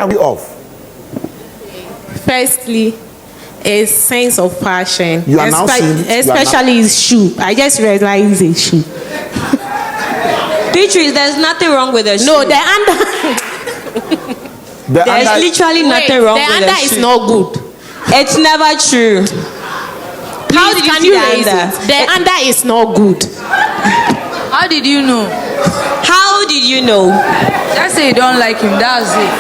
are we off? Firstly, a sense of passion. You are now seeing, especially his shoe. I just realized his shoe. Beatrice, there's nothing wrong with the shoe. No, the under. There's literally nothing wrong with the shoe. The under is not good. It's never true. How did you see the under? The under is not good. How did you know? How did you know? Just say you don't like him, that's it.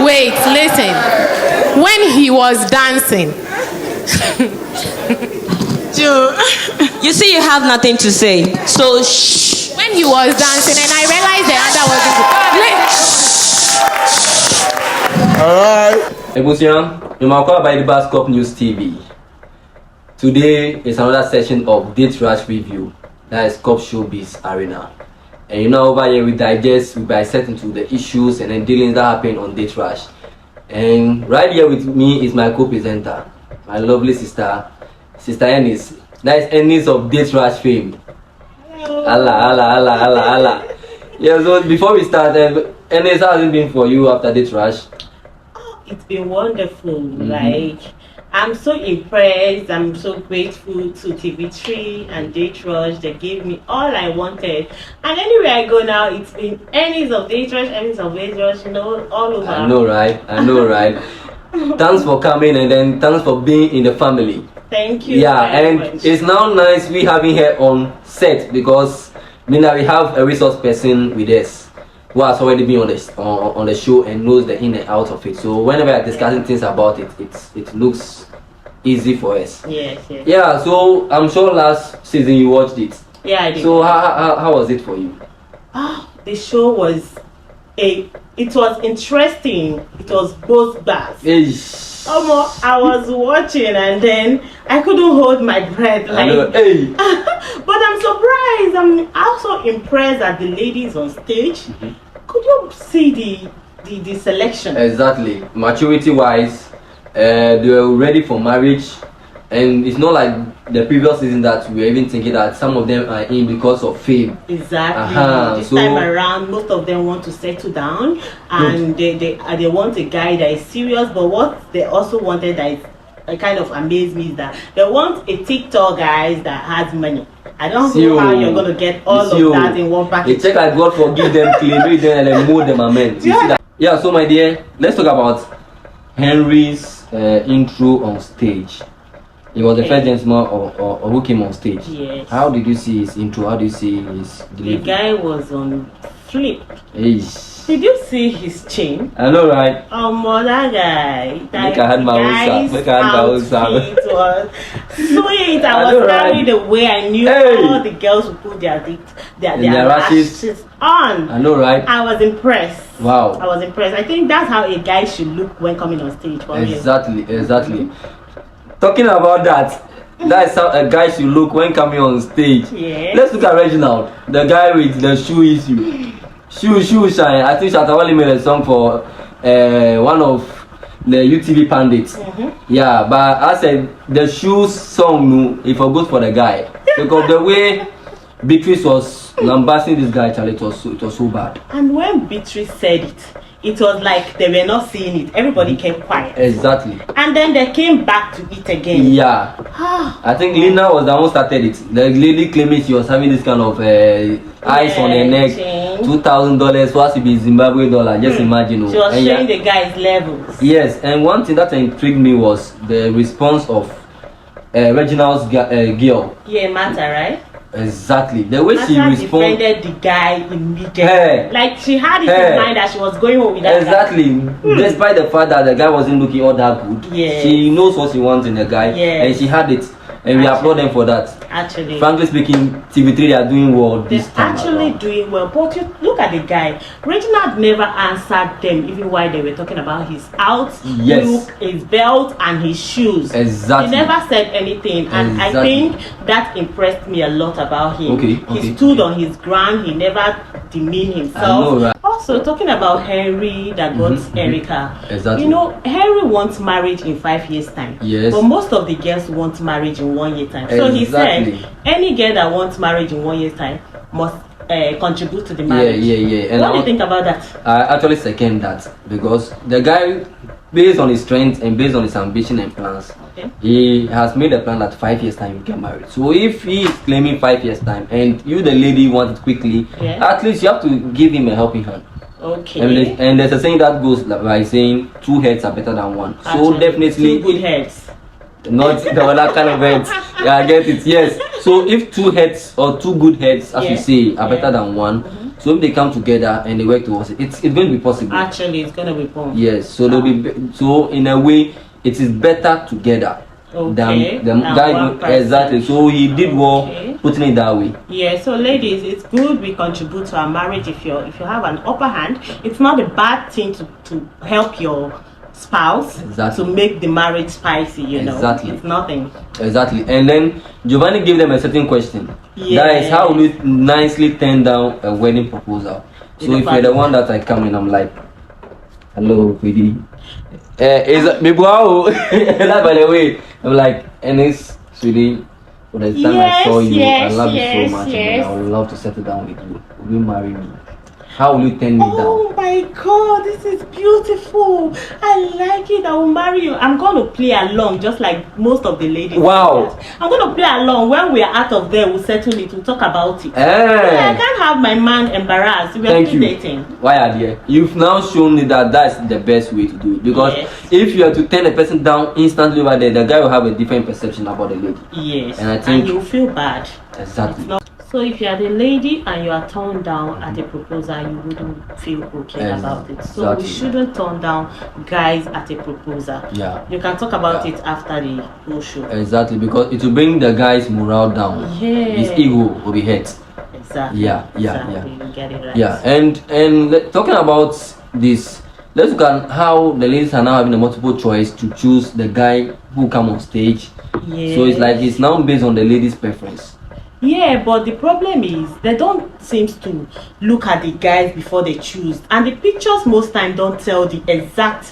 Wait, listen. When he was dancing. You see, you have nothing to say. So, shh. When he was dancing and I realized the under wasn't good. Alright. Ebusian, you might call by the Bascop News TV. Today is another session of Daterush review. That is Cop Showbiz Arena. And you know, over here we dissect into the issues and then dealings that happen on Daterush. And right here with me is my co-presenter, my lovely sister Ennis. That is Ennis of Daterush fame. Allah. Yeah, so before we start, Ennis, how has it been for you after Daterush? It's been wonderful. Like, I'm so impressed. I'm so grateful to TV3 and Daterush. They gave me all I wanted. And anywhere I go now, it's been Ennis of Daterush, Ennis of Daterush, you know, all over. I know, right? Thanks for coming and then thanks for being in the family. Thank you. Yeah, and much. it's now nice we having her on set because we have a resource person with us who has already been on the show and knows the in and out of it. So whenever we are discussing things about it, it looks easy for us. Yes. Yeah, so I'm sure last season you watched it. Yeah, I did. So how was it for you? The show was it was interesting. It was both bad. I was watching and then I couldn't hold my breath. But I'm surprised. I'm also impressed at the ladies on stage. Could you see the selection? Exactly. Maturity wise, they were ready for marriage, and it's not like the previous season that we were even thinking that some of them are in because of fame. Exactly. This time around, most of them want to settle down, and they want a guy that is serious. But what they also wanted that kind of amazed me is that they want a TikTok guy that has money. I don't know how you're gonna get all of that in one package. It's like God forgive them, clean them, and then mold them. Amen. You see that? Yeah. So my dear, let's talk about Henry's intro on stage. He was the first gentleman or who came on stage. Yes. How did you see his intro? How do you see his delivery? The guy was on flip. Hey. Did you see his chin? I know, right? That guy. Make I had my own sound. It was sweet. I was carried away. I knew all the girls would put their lashes on. I know, right? I was impressed. Wow. I was impressed. I think that's how a guy should look when coming on stage. For Exactly. Talking about that, that's how a guy should look when coming on stage. Yeah. Let's look at Reginald, the guy with the shoe issue. Shoe shine. I think Shatawali made a song for one of the UTV pundits. Yeah, but I said the shoe song, it was good for the guy because the way Beatrice was lambasting this guy, Charlie, it was so bad. And when Beatrice said it was like they were not seeing it. Everybody kept quiet. Exactly. And then they came back to it again. Yeah. I think Lina was the one who started it. The lady claiming she was having this kind of ice on her neck. $2,000 was to be Zimbabwe dollar. Just imagine. She was showing the guy's levels. Yes, and one thing that intrigued me was the response of Reginald's girl. Yeah, Mata, right? Exactly. The way she responded. Defended the guy immediately. Like she had it in mind that she was going home with that guy. Despite the fact that the guy wasn't looking all that good. She knows what she wants in a guy. And she had it. And we applaud them for that. Actually. Frankly speaking, TV3 they are doing well this time. They're actually doing well. But you look at the guy. Reginald never answered them even while they were talking about his outlook, his belt, and his shoes. Exactly. He never said anything. And I think that impressed me a lot about him. He stood on his ground. He never demeaned himself. I know, right? Also, talking about Henry that got Erica. Exactly. You know, Henry wants marriage in 5 years' time. Yes. But most of the girls want marriage in 1 year time. So he said, any girl that wants marriage in 1 year's time must contribute to the marriage. Yeah. And what do you think about that? I actually second that, because the guy, based on his strength and based on his ambition and plans, Okay. he has made a plan that 5 years time we get married. So if he is claiming 5 years time and you the lady want it quickly, Yeah. at least you have to give him a helping hand. Okay. And there's a saying that goes by saying 2 heads are better than 1. So Actually, definitely 2 good heads. not the other kind of heads. Yeah, I get it. Yes. So if 2 heads or 2 good heads, as Yeah. you say, are Yeah. better than 1, so if they come together and they work towards it, it's going to be possible. Actually, it's gonna be fun. Yes. So they'll be so in a way, it is better together Okay. than Than guy. one person. Exactly. So he did well Okay. putting it that way. Yeah, so ladies, it's good we contribute to our marriage if you have an upper hand. It's not a bad thing to help your spouse Exactly. to make the marriage spicy, you know. Exactly. It's nothing. Exactly. And then Giovanni gave them a certain question. Yeah. That is, how will you nicely turn down a wedding proposal? So With if the you're the family. one that I come in, I'm like, hello, Pidi. Is me wow? That, by the way, I'm like, Ennis, sweetie. For the time I saw you, I love you so much, and I would love to settle down with you. Will you marry me? How will you turn me down? Oh my god, this is beautiful. I like it. I will marry you. I'm going to play along just like most of the ladies. Wow. I'm going to play along. When we are out of there, we'll settle it. We'll talk about it. Yeah, I can't have my man embarrassed. We are Thank still you. dating. Why are there? You've now shown me that that's the best way to do it. Because Yes. if you are to turn a person down instantly over there, the guy will have a different perception about the lady. Yes. And I think- you'll feel bad. Exactly. It's not. So if you are the lady and you are turned down at a proposal, you wouldn't feel okay about it. So we Exactly. shouldn't turn down guys at a proposal. Yeah. You can talk about Yeah. it after the whole show. Exactly, because it will bring the guy's morale down. Yeah. His ego will be hurt. Exactly. Yeah. Exactly. You get it right. Yeah, talking about this, let's look at how the ladies are now having a multiple choice to choose the guy who come on stage. Yeah. So it's like it's now based on the lady's preference. Yeah, but the problem is they don't seem to look at the guys before they choose, and the pictures most time don't tell the exact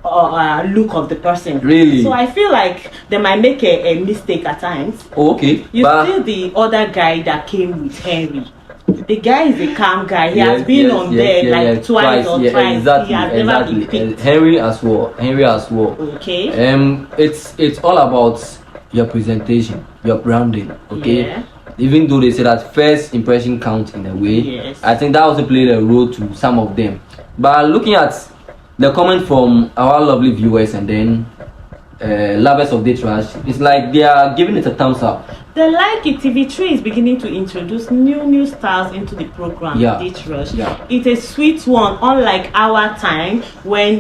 look of the person. Really? So I feel like they might make a mistake at times. Oh, okay. You But see the other guy that came with Henry. The guy is a calm guy. He has yes, been yes, on yes, there yes, like yes, twice or yeah, thrice. Exactly, He has never been picked. Henry as well. Okay. It's all about your presentation, your branding. Okay. Yeah. Even though they say that first impression counts in a way, Yes. I think that also played a role to some of them. But looking at the comment from our lovely viewers and then lovers of Daterush, it's like they are giving it a thumbs up. They like it. TV3 is beginning to introduce new stars into the program. Yeah. Daterush. Yeah. It's a sweet one, unlike our time when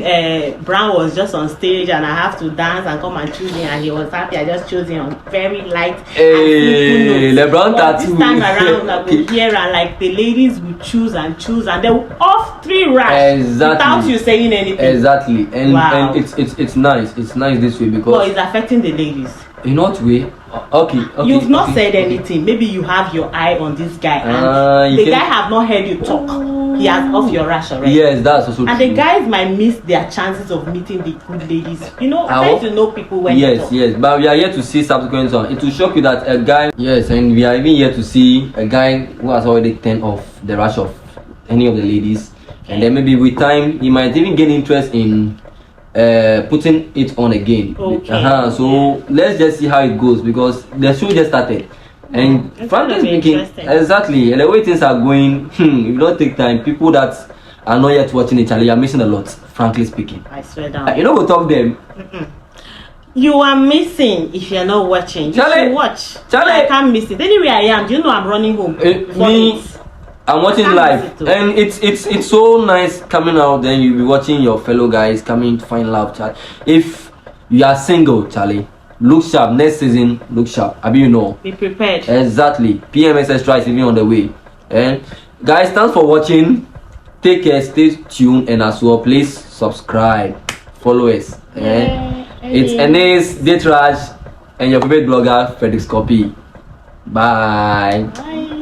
Brown was just on stage and I have to dance and come and choose him, and he was happy. I just chose him on very light. Hey, and simple LeBron notes. But tattoo. this time around, I will hear and like the ladies will choose and they will off 3 racks Exactly. without you saying anything. Exactly, and Wow. it's nice. It's nice this way But because it's affecting the ladies. in what way? Okay. You've not okay, said okay. anything. Maybe you have your eye on this guy, and You the can- guy have not heard you talk. He has off your rash already. Yes, that's also And true. the guys might miss their chances of meeting the good ladies. You know, I try hope- to know people when you Yes, talk. yes, but we are yet to see subsequent on. It will shock you that a guy. Yes, and we are even yet to see a guy who has already turned off the rush of any of the ladies, and then maybe with time he might even gain interest in putting it on again. Okay. So let's just see how it goes because the show just started. And It's frankly gonna be speaking, interesting. exactly, and the way things are going, if you don't take time, people that are not yet watching it, Charlie, are missing a lot. Frankly speaking, I swear down. you know, we'll talk them. You are missing if you're not watching. You Charlie, should watch. Charlie. I can't miss it. Anyway, I am. Do you know I'm running home? For Me, it. I'm watching I can't live, miss it too. and it's so nice coming out. Then you'll be watching your fellow guys coming to find love, Charlie. If you are single, Charlie, look sharp. Next season, look sharp. I mean, you know. Be prepared. Exactly. PMS Extra is even on the way. And guys, thanks for watching. Take care, stay tuned, and as well, please subscribe, follow us. It's Enes Daterush and your favorite blogger, Frederick Scopy. Bye. Bye.